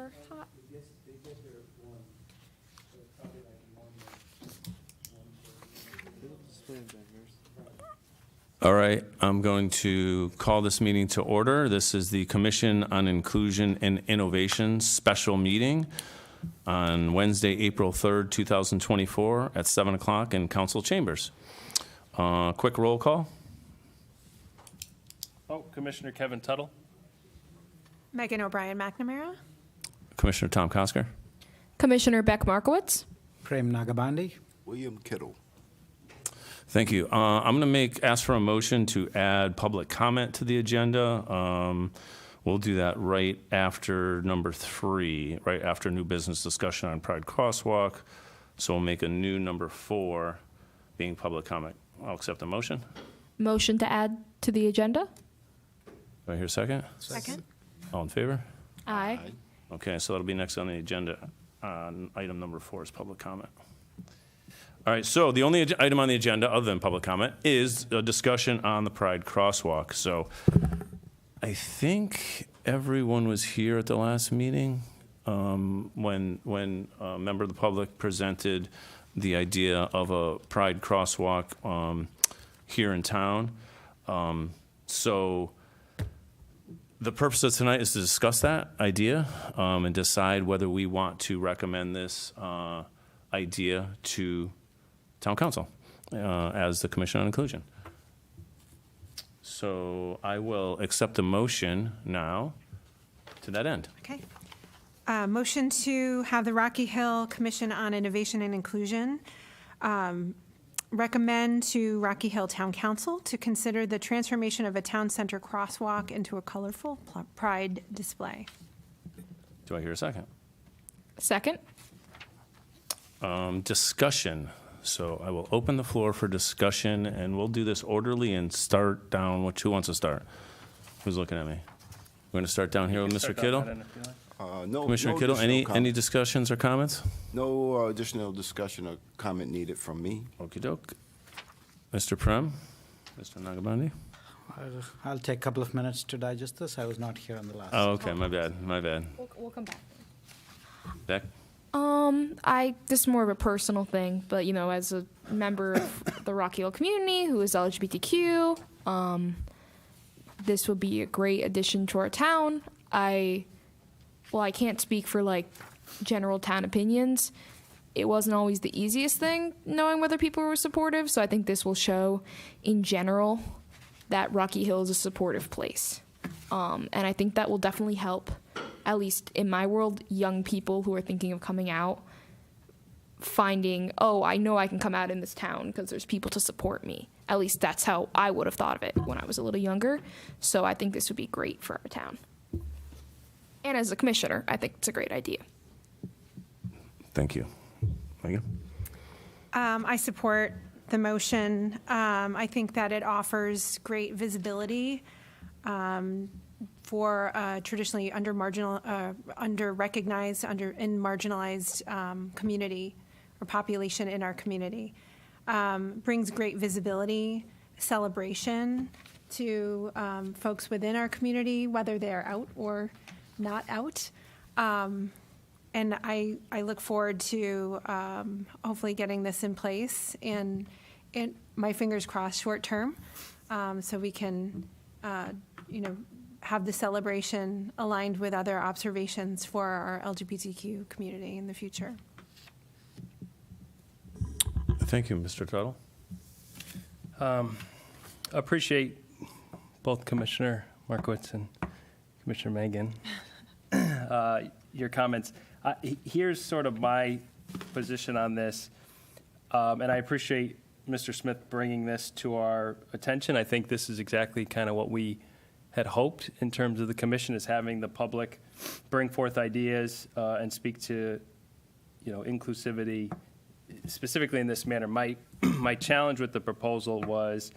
are hot. They get there at 1, so it's probably like 1:30. All right, I'm going to call this meeting to order. This is the Commission on Inclusion and Innovation special meeting on Wednesday, April 3rd, 2024 at 7 o'clock in council chambers. Quick roll call. Oh, Commissioner Kevin Tuttle. Megan O'Brien McNamara. Commissioner Tom Kosker. Commissioner Beck Markowitz. Prem Nagabandi. William Kittle. Thank you. I'm going to ask for a motion to add public comment to the agenda. We'll do that right after number 3, right after new business discussion on Pride Crosswalk. So we'll make a new number 4 being public comment. I'll accept the motion. Motion to add to the agenda. Do I hear a second? Second. All in favor? Aye. Okay, so that'll be next on the agenda. Item number 4 is public comment. All right, so the only item on the agenda other than public comment is a discussion on the Pride Crosswalk. So I think everyone was here at the last meeting when a member of the public presented the idea of a Pride Crosswalk here in town. So the purpose of tonight is to discuss that idea and decide whether we want to recommend this idea to Town Council as the Commission on Inclusion. So I will accept a motion now to that end. Okay. Motion to have the Rocky Hill Commission on Innovation and Inclusion recommend to Rocky Hill Town Council to consider the transformation of a town center crosswalk into a colorful pride display. Do I hear a second? Second. Discussion. So I will open the floor for discussion, and we'll do this orderly and start down. Who wants to start? Who's looking at me? We're going to start down here with Mr. Kittle. No, Commissioner no Kittle, additional any comment. discussions or comments? No additional discussion or comment needed from me. Okey doke. Mr. Prem? Mr. Nagabandi? I'll take a couple of minutes to digest this. I was not here on the last. Oh, okay, my bad. We'll come back. Beck? This is more of a personal thing, but as a member of the Rocky Hill community who is LGBTQ, this would be a great addition to our town. I can't speak for general town opinions. It wasn't always the easiest thing knowing whether people were supportive, so I think this will show in general that Rocky Hill is a supportive place. And I think that will definitely help, at least in my world, young people who are thinking of coming out, finding, I know I can come out in this town because there's people to support me. At least that's how I would have thought of it when I was a little younger. So I think this would be great for our town. And as a commissioner, I think it's a great idea. Thank you. Megan? I support the motion. I think that it offers great visibility for traditionally under-recognized and marginalized community or population in our community. Brings great visibility, celebration to folks within our community, whether they're out or not out. And I look forward to hopefully getting this in place and my fingers crossed short term, so we can have the celebration aligned with other observations for our LGBTQ community in the future. Thank you, Mr. Tuttle. Appreciate both Commissioner Markowitz and Commissioner Megan, your comments. Here's sort of my position on this, and I appreciate Mr. Smith bringing this to our attention. I think this is exactly kind of what we had hoped in terms of the commission, is having the public bring forth ideas and speak to, inclusivity specifically in this manner. My challenge with the proposal was,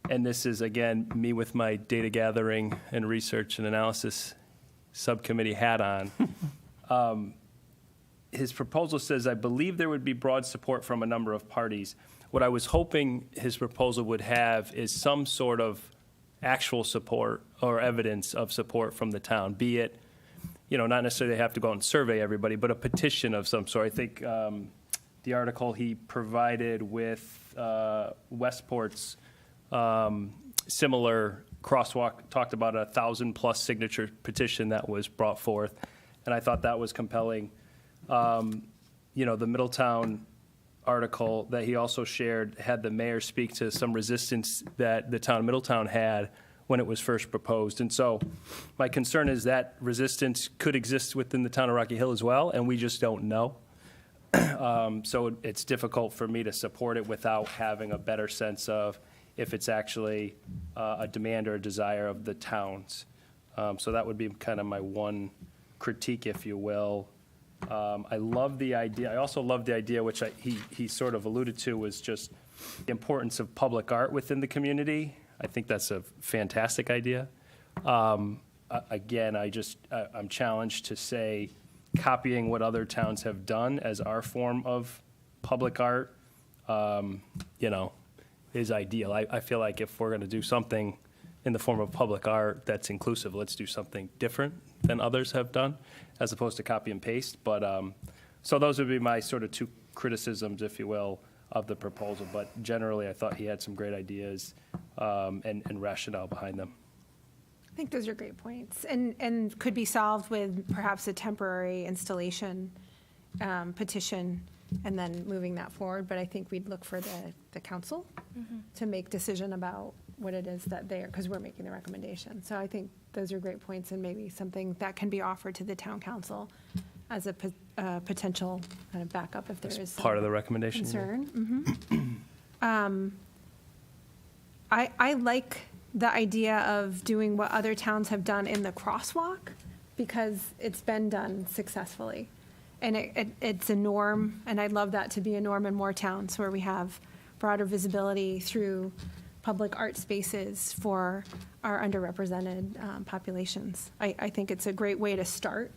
and this is again me with my data gathering and research and analysis subcommittee hat on. His proposal says, I believe there would be broad support from a number of parties. What I was hoping his proposal would have is some sort of actual support or evidence of support from the town, be it not necessarily have to go out and survey everybody, but a petition of some sort. I think the article he provided with Westport's similar crosswalk talked about 1,000+ signature petition that was brought forth, and I thought that was compelling. The Middletown article that he also shared had the mayor speak to some resistance that the town of Middletown had when it was first proposed. And so my concern is that resistance could exist within the town of Rocky Hill as well, and we just don't know. So it's difficult for me to support it without having a better sense of if it's actually a demand or a desire of the towns. So that would be kind of my one critique, if you will. I love the idea. I also love the idea, which he sort of alluded to, was just the importance of public art within the community. I think that's a fantastic idea. Again, I'm challenged to say copying what other towns have done as our form of public art, is ideal. I feel like if we're going to do something in the form of public art that's inclusive, let's do something different than others have done, as opposed to copy and paste. But so those would be my sort of two criticisms, if you will, of the proposal. But generally, I thought he had some great ideas and rationale behind them. I think those are great points, and could be solved with perhaps a temporary installation petition, and then moving that forward. But I think we'd look for the council to make decision about what it is that they're, because we're making the recommendation. So I think those are great points, and maybe something that can be offered to the town council as a potential kind of backup if there is Part of the recommendation. concern. I like the idea of doing what other towns have done in the crosswalk, because it's been done successfully. And it's a norm, and I'd love that to be a norm in more towns where we have broader visibility through public art spaces for our underrepresented populations. I think it's a great way to start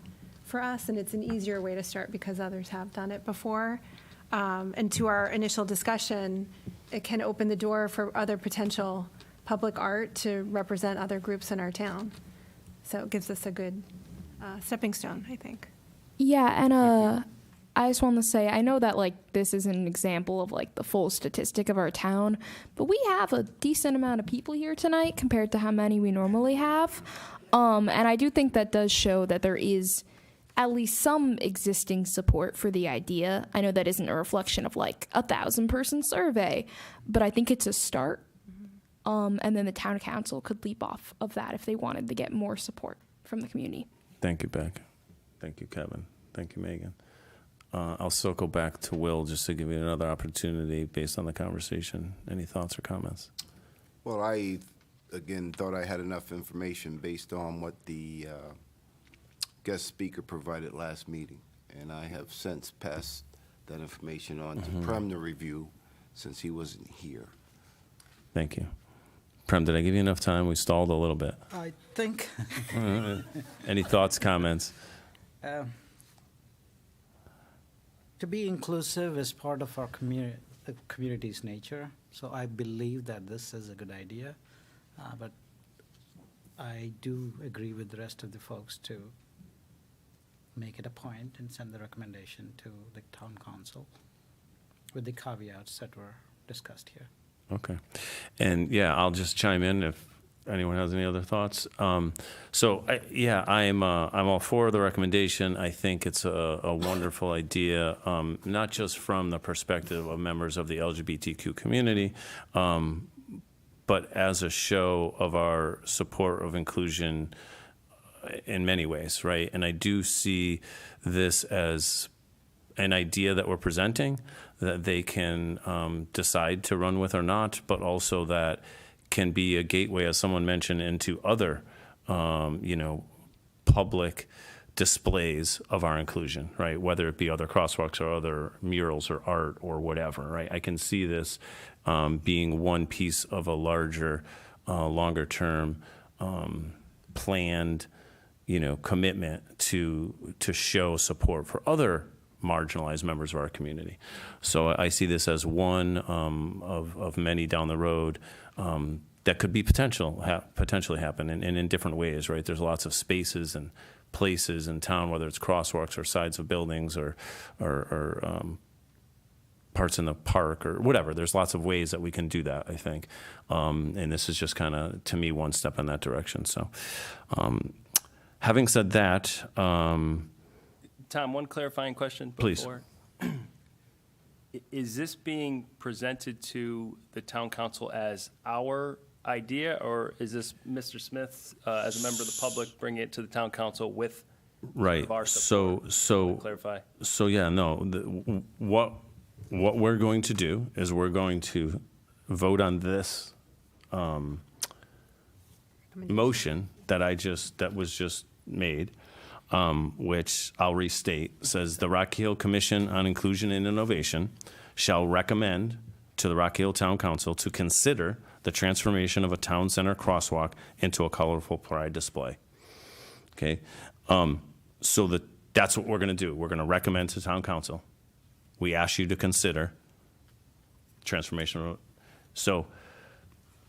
for us, and it's an easier way to start because others have done it before. And to our initial discussion, it can open the door for other potential public art to represent other groups in our town. So it gives us a good stepping stone, I think. Yeah, and I just want to say, I know that this isn't an example of the full statistic of our town, but we have a decent amount of people here tonight compared to how many we normally have. And I do think that does show that there is at least some existing support for the idea. I know that isn't a reflection of 1,000-person survey, but I think it's a start. And then the town council could leap off of that if they wanted to get more support from the community. Thank you, Beck. Thank you, Kevin. Thank you, Megan. I'll circle back to Will just to give you another opportunity based on the conversation. Any thoughts or comments? Well, I, again, thought I had enough information based on what the guest speaker provided last meeting. And I have since passed that information on to Prem to review since he wasn't here. Thank you. Prem, did I give you enough time? We stalled a little bit. I think Any thoughts, comments? to be inclusive is part of our the community's nature. So I believe that this is a good idea, but I do agree with the rest of the folks to make it a point and send the recommendation to the town council with the caveats that were discussed here. Okay. And yeah, I'll just chime in if anyone has any other thoughts. I'm all for the recommendation. I think it's a wonderful idea, not just from the perspective of members of the LGBTQ community, but as a show of our support of inclusion in many ways, right? And I do see this as an idea that we're presenting that they can decide to run with or not, but also that can be a gateway, as someone mentioned, into other, public displays of our inclusion, right? Whether it be other crosswalks or other murals or art or whatever, right? I can see this being one piece of a larger, longer-term planned, commitment to show support for other marginalized members of our community. So I see this as one of many down the road that could be potentially happen and in different ways, right? There's lots of spaces and places in town, whether it's crosswalks or sides of buildings or parts in the park or whatever. There's lots of ways that we can do that, I think. And this is just kind of, to me, one step in that direction. So having said that, Tom, one clarifying question Please. before. Is this being presented to the town council as our idea, or is this Mr. Smith, as a member of the public, bringing it to the town council with right. of our support? Clarify. So yeah, no. What we're going to do is we're going to vote on this motion that was just made, which I'll restate, says the Rocky Hill Commission on Inclusion and Innovation shall recommend to the Rocky Hill Town Council to consider the transformation of a town center crosswalk into a colorful pride display. Okay, so that's what we're going to do. We're going to recommend to Town Council. We ask you to consider transformation. So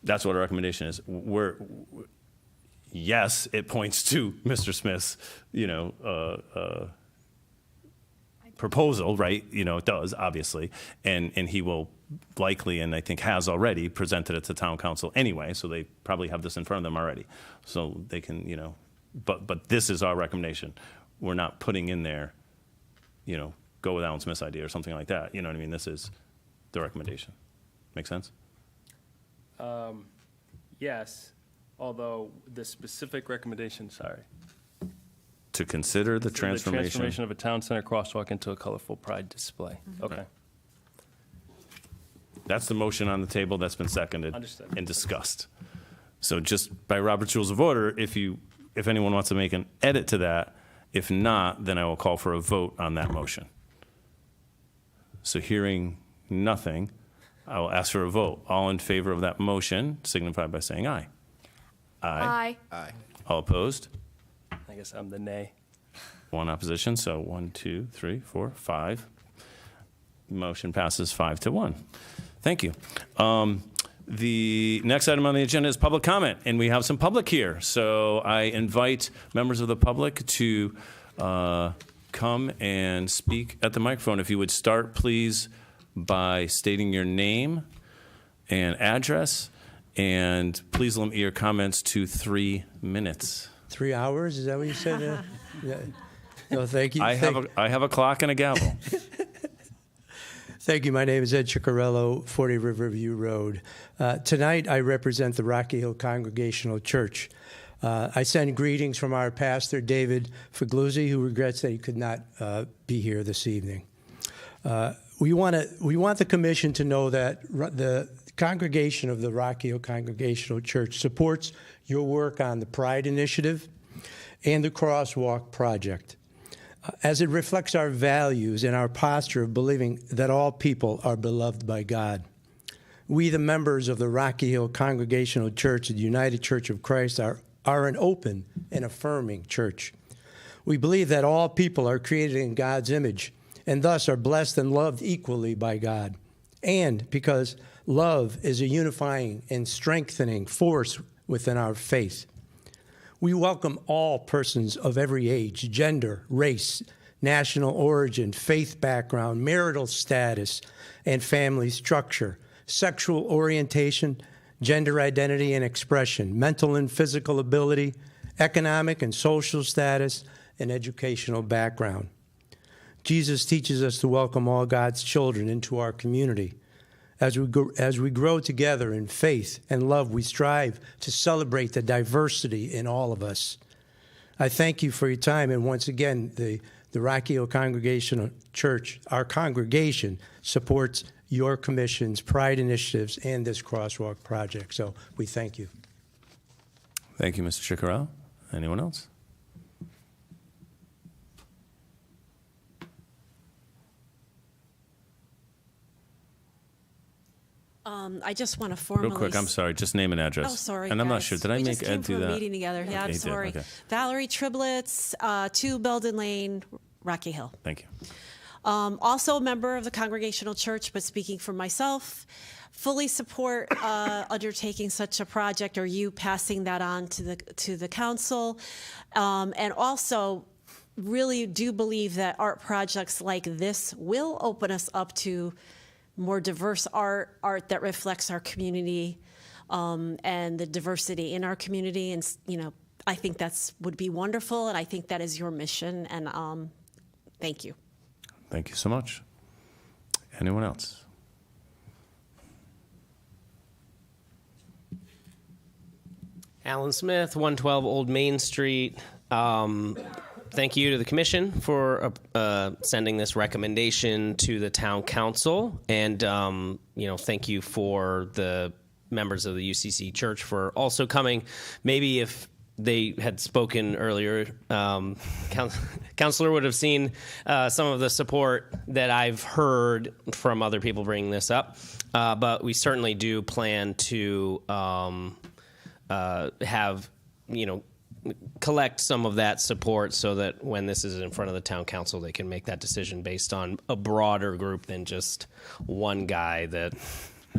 that's what our recommendation is. Yes, it points to Mr. Smith's, proposal, right? It does, obviously. And he will likely, and I think has already, presented it to Town Council anyway, so they probably have this in front of them already. So they can, but this is our recommendation. We're not putting in there, go with Alan Smith's idea or something like that. You know what I mean? This is the recommendation. Make sense? Yes, although the specific recommendation, To consider the the transformation. transformation of a town center crosswalk into a colorful pride display. Okay. That's the motion on the table that's been seconded Understood. and discussed. So just by Robert's Rules of Order, if anyone wants to make an edit to that, if not, then I will call for a vote on that motion. So hearing nothing, I will ask for a vote. All in favor of that motion signify by saying aye. Aye. Aye. All opposed? I guess I'm the nay. One opposition, so 1, 2, 3, 4, 5. Motion passes 5-1. Thank you. The next item on the agenda is public comment, and we have some public here. So I invite members of the public to come and speak at the microphone. If you would start, please, by stating your name and address, and please limit your comments to 3 minutes. 3 hours? Is that what you said? Yeah. No, thank you. I have a clock and a gavel. Thank you. My name is Ed Ciccarello, 40 Riverview Road. Tonight, I represent the Rocky Hill Congregational Church. I send greetings from our pastor, David Figluzzi, who regrets that he could not be here this evening. We want the commission to know that the congregation of the Rocky Hill Congregational Church supports your work on the Pride Initiative and the Crosswalk Project, as it reflects our values and our posture of believing that all people are beloved by God. We, the members of the Rocky Hill Congregational Church, the United Church of Christ, are an open and affirming church. We believe that all people are created in God's image and thus are blessed and loved equally by God. And because love is a unifying and strengthening force within our faith. We welcome all persons of every age, gender, race, national origin, faith background, marital status, and family structure, sexual orientation, gender identity and expression, mental and physical ability, economic and social status, and educational background. Jesus teaches us to welcome all God's children into our community. As we grow together in faith and love, we strive to celebrate the diversity in all of us. I thank you for your time, and once again, the Rocky Hill Congregational Church, our congregation, supports your commission's Pride initiatives and this Crosswalk project. So we thank you. Thank you, Mr. Ciccarello. Anyone else? I just want to formally... Real quick, I'm sorry, just name and address. Oh, sorry, And I'm not guys. sure, did I We make just came Ed do from a that? meeting together. Yeah, Okay, I'm he did, sorry. okay. Valerie Triblets, 2 Belden Lane, Rocky Hill. Thank you. Also a member of the Congregational Church, but speaking for myself, fully support undertaking such a project, or you passing that on to the council, and also really do believe that art projects like this will open us up to more diverse art that reflects our community, and the diversity in our community. And, I think would be wonderful, and I think that is your mission, and thank you. Thank you so much. Anyone else? Alan Smith, 112 Old Main Street. Thank you to the commission for sending this recommendation to the town council, and thank you for the members of the UCC Church for also coming. Maybe if they had spoken earlier, Counselor would have seen some of the support that I've heard from other people bringing this up, but we certainly do plan to have, collect some of that support so that when this is in front of the town council, they can make that decision based on a broader group than just one guy that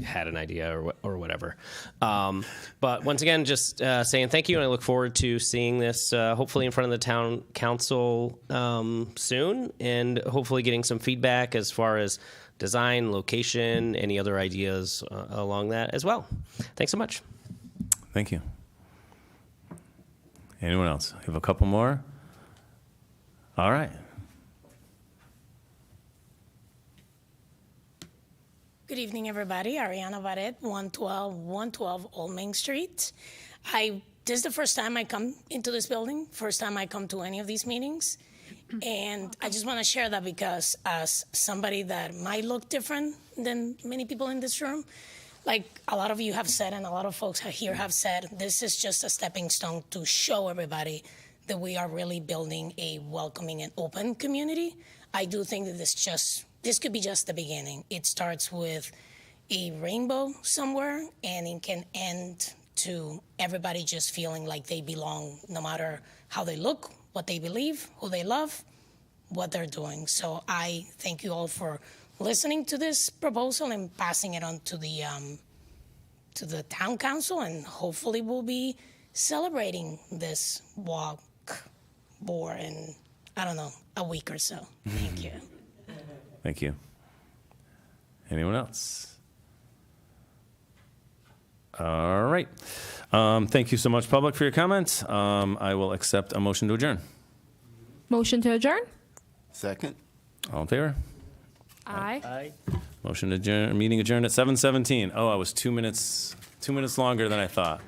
had an idea or whatever. But once again, just saying thank you, and I look forward to seeing this hopefully in front of the town council soon, and hopefully getting some feedback as far as design, location, any other ideas along that as well. Thanks so much. Thank you. Anyone else? We have a couple more. All right. Good evening, everybody. Ariana Barret, 112 Old Main Street. This is the first time I come into this building, first time I come to any of these meetings. And I just want to share that because as somebody that might look different than many people in this room, like a lot of you have said and a lot of folks here have said, this is just a stepping stone to show everybody that we are really building a welcoming and open community. I do think that this could be just the beginning. It starts with a rainbow somewhere, and it can end to everybody just feeling like they belong, no matter how they look, what they believe, who they love, what they're doing. So I thank you all for listening to this proposal and passing it on to the town council, and hopefully we'll be celebrating this walk more in, a week or so. Thank you. Thank you. Anyone else? All right. Thank you so much, public, for your comments. I will accept a motion to adjourn. Motion to adjourn? Second? All in favor? Aye. Motion to adjourn. Meeting adjourned at 7:17. Oh, I was 2 minutes longer than I thought.